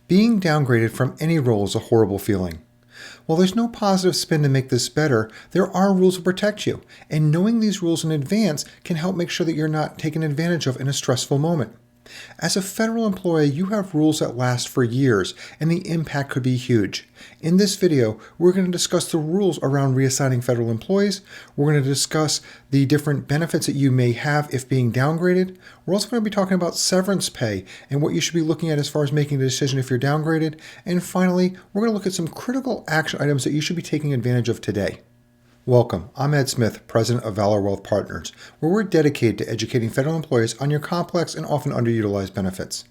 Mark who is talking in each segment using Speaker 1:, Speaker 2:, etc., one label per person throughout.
Speaker 1: Being downgraded from any role is a horrible feeling. While there's no positive spin to make this better, there are rules to protect you, and knowing these rules in advance can help make sure that you're not taken advantage of in a stressful moment. As a federal employee, you have rules that last for years, and the impact could be huge. In this video, we're going to discuss the rules around reassigning federal employees. We're going to discuss the different benefits that you may have if being downgraded. We're also going to be talking about severance pay and what you should be looking at as far as making the decision if you're downgraded. And finally, we're going to look at some critical action items that you should be taking advantage of today. Welcome, I'm Ed Smith, President of Valor Wealth Partners, where we're dedicated to educating federal employees on your complex and often underutilized benefits.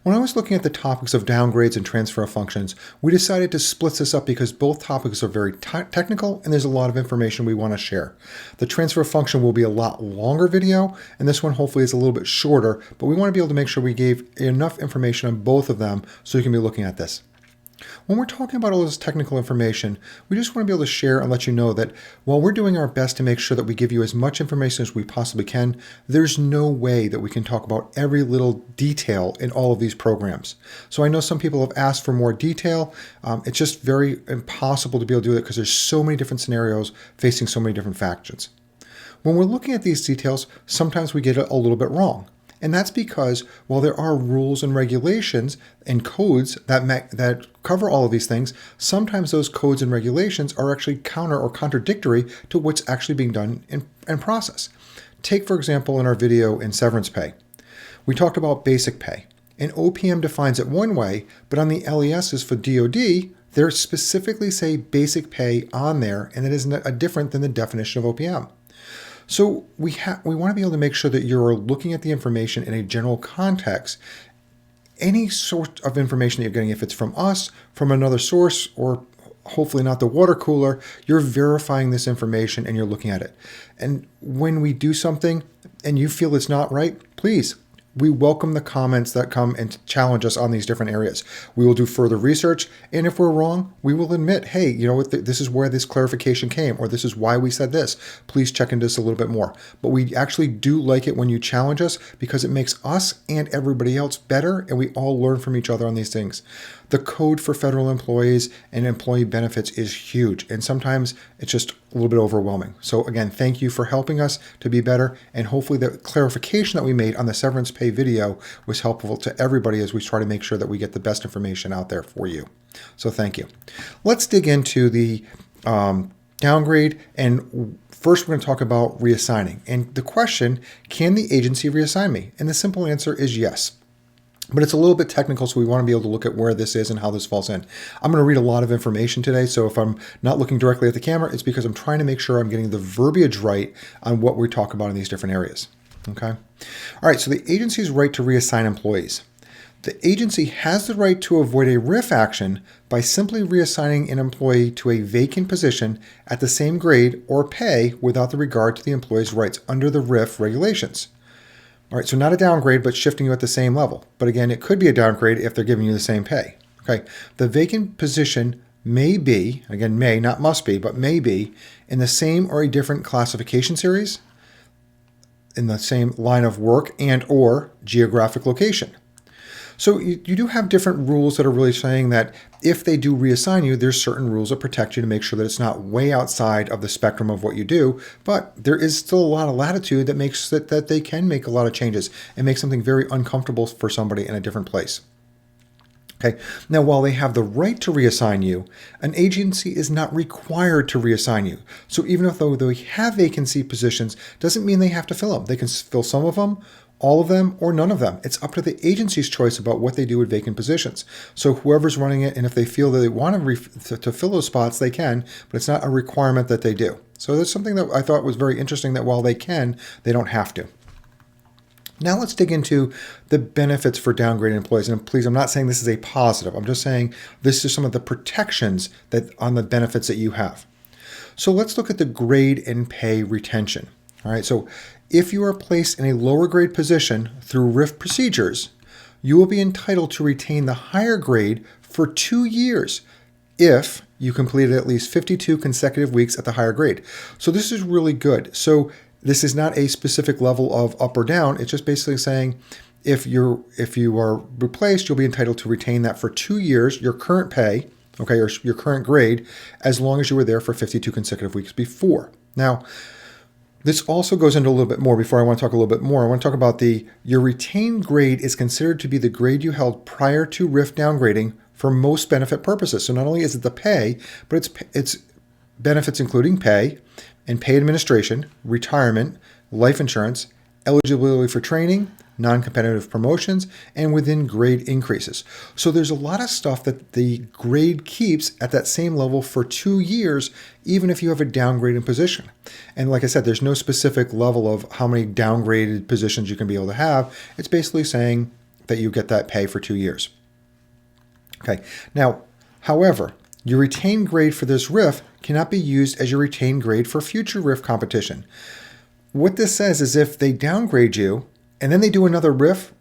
Speaker 1: When I was looking at the topics of downgrades and transfer of functions, we decided to split this up because both topics are very technical and there's a lot of information we want to share. The transfer of function will be a lot longer video, and this one hopefully is a little bit shorter, but we want to be able to make sure we gave enough information on both of them so you can be looking at this. When we're talking about all this technical information, we just want to be able to share and let you know that while we're doing our best to make sure that we give you as much information as we possibly can, there's no way that we can talk about every little detail in all of these programs. So I know some people have asked for more detail. It's just very impossible to be able to do it because there's so many different scenarios facing so many different factions. When we're looking at these details, sometimes we get it a little bit wrong. And that's because while there are rules and regulations and codes that cover all of these things, sometimes those codes and regulations are actually counter or contradictory to what's actually being done in process. Take, for example, in our video in severance pay, we talked about basic pay. And OPM defines it one way, but on the LESs for DOD, they specifically say basic pay on there, and it is different than the definition of OPM. So we want to be able to make sure that you're looking at the information in a general context. Any sort of information that you're getting, if it's from us, from another source, or hopefully not the water cooler, you're verifying this information and you're looking at it. And when we do something and you feel it's not right, please, we welcome the comments that come and challenge us on these different areas. We will do further research, and if we're wrong, we will admit, hey, you know what, this is where this clarification came, or this is why we said this. Please check into this a little bit more. But we actually do like it when you challenge us because it makes us and everybody else better, and we all learn from each other on these things. The code for federal employees and employee benefits is huge, and sometimes it's just a little bit overwhelming. So again, thank you for helping us to be better, and hopefully the clarification that we made on the severance pay video was helpful to everybody as we try to make sure that we get the best information out there for you. So thank you. Let's dig into the downgrade, and first we're going to talk about reassigning. And the question, can the agency reassign me? And the simple answer is yes. But it's a little bit technical, so we want to be able to look at where this is and how this falls in. I'm going to read a lot of information today, so if I'm not looking directly at the camera, it's because I'm trying to make sure I'm getting the verbiage right on what we talk about in these different areas. Okay? All right, so the agency's right to reassign employees. The agency has the right to avoid a RIF action by simply reassigning an employee to a vacant position at the same grade or pay without the regard to the employee's rights under the RIF regulations. All right, so not a downgrade, but shifting you at the same level. But again, it could be a downgrade if they're giving you the same pay. Okay, the vacant position may be, again, may, not must be, but may be in the same or a different classification series, in the same line of work and or geographic location. So you do have different rules that are really saying that if they do reassign you, there's certain rules that protect you to make sure that it's not way outside of the spectrum of what you do, but there is still a lot of latitude that makes it that they can make a lot of changes and make something very uncomfortable for somebody in a different place. Okay. Now, while they have the right to reassign you, an agency is not required to reassign you. So even though they have vacancy positions, doesn't mean they have to fill them. They can fill some of them, all of them, or none of them. It's up to the agency's choice about what they do with vacant positions. So whoever's running it, and if they feel that they want to fill those spots, they can, but it's not a requirement that they do. So that's something that I thought was very interesting, that while they can, they don't have to. Now let's dig into the benefits for downgraded employees. And please, I'm not saying this is a positive. I'm just saying this is some of the protections that on the benefits that you have. So let's look at the grade and pay retention. All right, so if you are placed in a lower grade position through RIF procedures, you will be entitled to retain the higher grade for 2 years if you completed at least 52 consecutive weeks at the higher grade. So this is really good. So this is not a specific level of up or down. It's just basically saying if you are replaced, you'll be entitled to retain that for 2 years, your current pay, okay, or your current grade, as long as you were there for 52 consecutive weeks before. Now, this also goes into a little bit more. Before I want to talk a little bit more, I want to talk about your retained grade is considered to be the grade you held prior to RIF downgrading for most benefit purposes. So not only is it the pay, but it's benefits including pay and pay administration, retirement, life insurance, eligibility for training, non-competitive promotions, and within grade increases. So there's a lot of stuff that the grade keeps at that same level for 2 years, even if you have a downgraded position. And like I said, there's no specific level of how many downgraded positions you can be able to have. It's basically saying that you get that pay for 2 years. Okay. Now, however, your retained grade for this RIF cannot be used as your retained grade for future RIF competition. What this says is if they downgrade you and then they do another RIF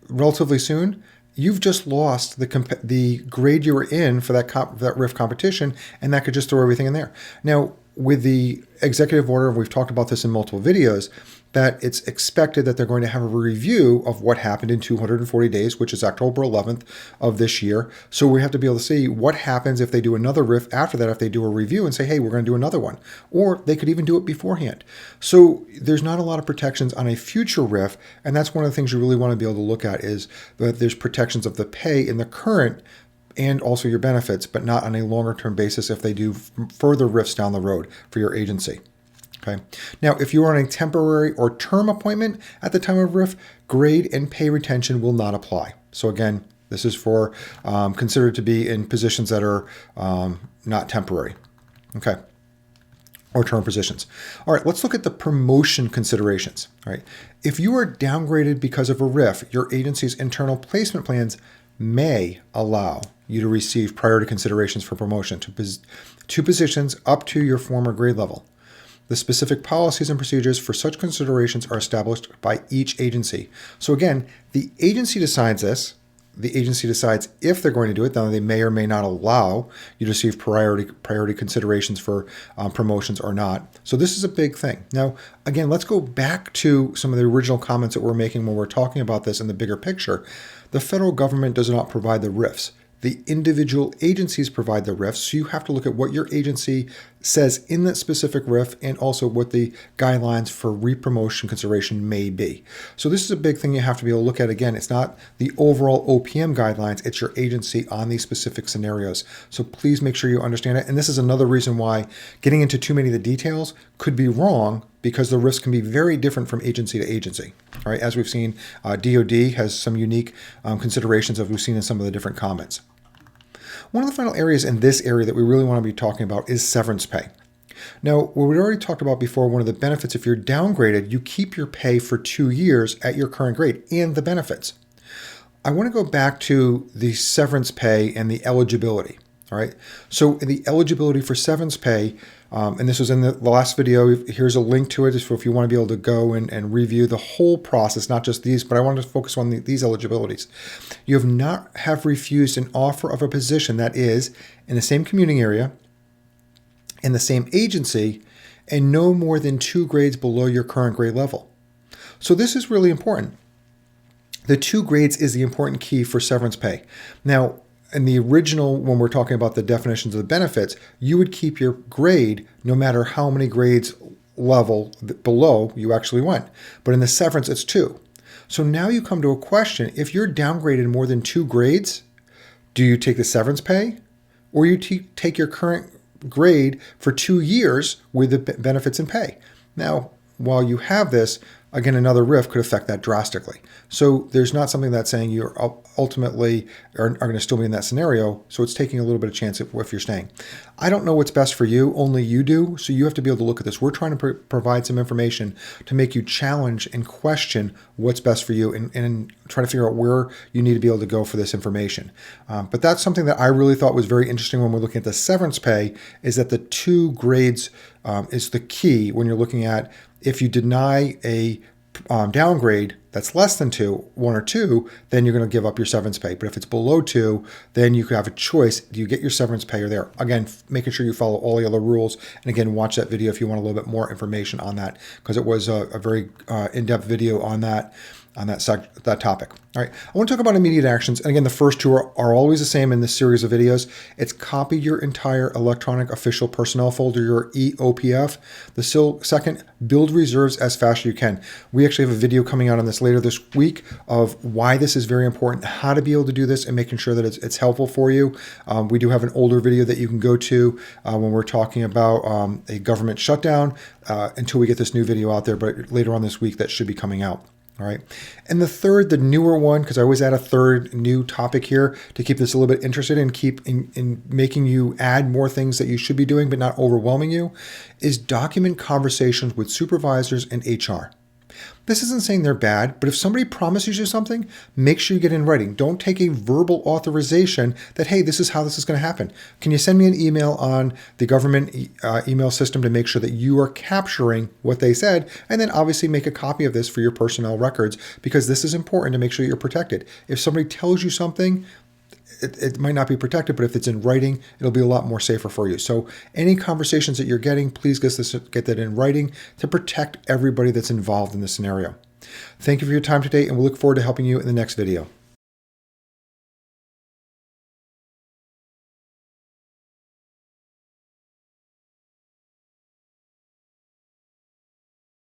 Speaker 1: relatively soon, you've just lost the grade you were in for that RIF competition, and that could just throw everything in there. Now, with the executive order, we've talked about this in multiple videos, that it's expected that they're going to have a review of what happened in 240 days, which is October 11th of this year. So we have to be able to see what happens if they do another RIF after that, if they do a review and say, hey, we're going to do another one. Or they could even do it beforehand. So there's not a lot of protections on a future RIF, and that's one of the things you really want to be able to look at is that there's protections of the pay in the current and also your benefits, but not on a longer term basis if they do further RIFs down the road for your agency. Okay. Now, if you are on a temporary or term appointment at the time of RIF, grade and pay retention will not apply. So again, this is for considered to be in positions that are not temporary. Okay. Or term positions. All right, let's look at the promotion considerations. All right. If you are downgraded because of a RIF, your agency's internal placement plans may allow you to receive priority considerations for promotion to positions up to your former grade level. The specific policies and procedures for such considerations are established by each agency. So again, the agency decides this. The agency decides if they're going to do it. Now, they may or may not allow you to receive priority considerations for promotions or not. So this is a big thing. Now, again, let's go back to some of the original comments that we're making when we're talking about this in the bigger picture. The federal government does not provide the RIFs. The individual agencies provide the RIFs, so you have to look at what your agency says in that specific RIF and also what the guidelines for re-promotion consideration may be. So this is a big thing you have to be able to look at. Again, it's not the overall OPM guidelines, it's your agency on these specific scenarios. So please make sure you understand it. And this is another reason why getting into too many of the details could be wrong, because the risks can be very different from agency to agency. All right, as we've seen, DOD has some unique considerations as we've seen in some of the different comments. One of the final areas in this area that we really want to be talking about is severance pay. Now, what we already talked about before, one of the benefits, if you're downgraded, you keep your pay for 2 years at your current grade and the benefits. I want to go back to the severance pay and the eligibility. All right. So the eligibility for severance pay, and this was in the last video, here's a link to it if you want to be able to go and review the whole process, not just these, but I wanted to focus on these eligibilities. You have refused an offer of a position that is in the same commuting area, in the same agency, and no more than 2 grades below your current grade level. So this is really important. The 2 grades is the important key for severance pay. Now, in the original, when we're talking about the definitions of the benefits, you would keep your grade no matter how many grades level below you actually went. But in the severance, it's 2. So now you come to a question. If you're downgraded more than 2 grades, do you take the severance pay, or you take your current grade for 2 years with the benefits and pay? Now, while you have this, again, another RIF could affect that drastically. So there's not something that's saying you're ultimately are going to still be in that scenario. So it's taking a little bit of chance if you're staying. I don't know what's best for you. Only you do. So you have to be able to look at this. We're trying to provide some information to make you challenge and question what's best for you and try to figure out where you need to be able to go for this information. But that's something that I really thought was very interesting when we're looking at the severance pay, is that the 2 grades is the key when you're looking at if you deny a downgrade that's less than 1 or 2, then you're going to give up your severance pay. But if it's below 2, then you could have a choice. Do you get your severance pay or there? Again, making sure you follow all the other rules. And again, watch that video if you want a little bit more information on that, because it was a very in-depth video on that. on that topic. All right, I want to talk about immediate actions. And again, the first two are always the same in this series of videos. It's copy your entire electronic official personnel folder, your EOPF. The second, build reserves as fast as you can. We actually have a video coming out on this later this week of why this is very important, how to be able to do this, and making sure that it's helpful for you. We do have an older video that you can go to when we're talking about a government shutdown until we get this new video out there, but later on this week that should be coming out. All right. And the third, the newer one, because I always add a third new topic here to keep this a little bit interested and keep in making you add more things that you should be doing, but not overwhelming you, is document conversations with supervisors and HR. This isn't saying they're bad, but if somebody promises you something, make sure you get in writing. Don't take a verbal authorization that, hey, this is how this is going to happen. Can you send me an email on the government email system to make sure that you are capturing what they said? And then obviously make a copy of this for your personnel records, because this is important to make sure you're protected. If somebody tells you something, it might not be protected, but if it's in writing, it'll be a lot more safer for you. So any conversations that you're getting, please get that in writing to protect everybody that's involved in this scenario. Thank you for your time today, and we look forward to helping you in the next video.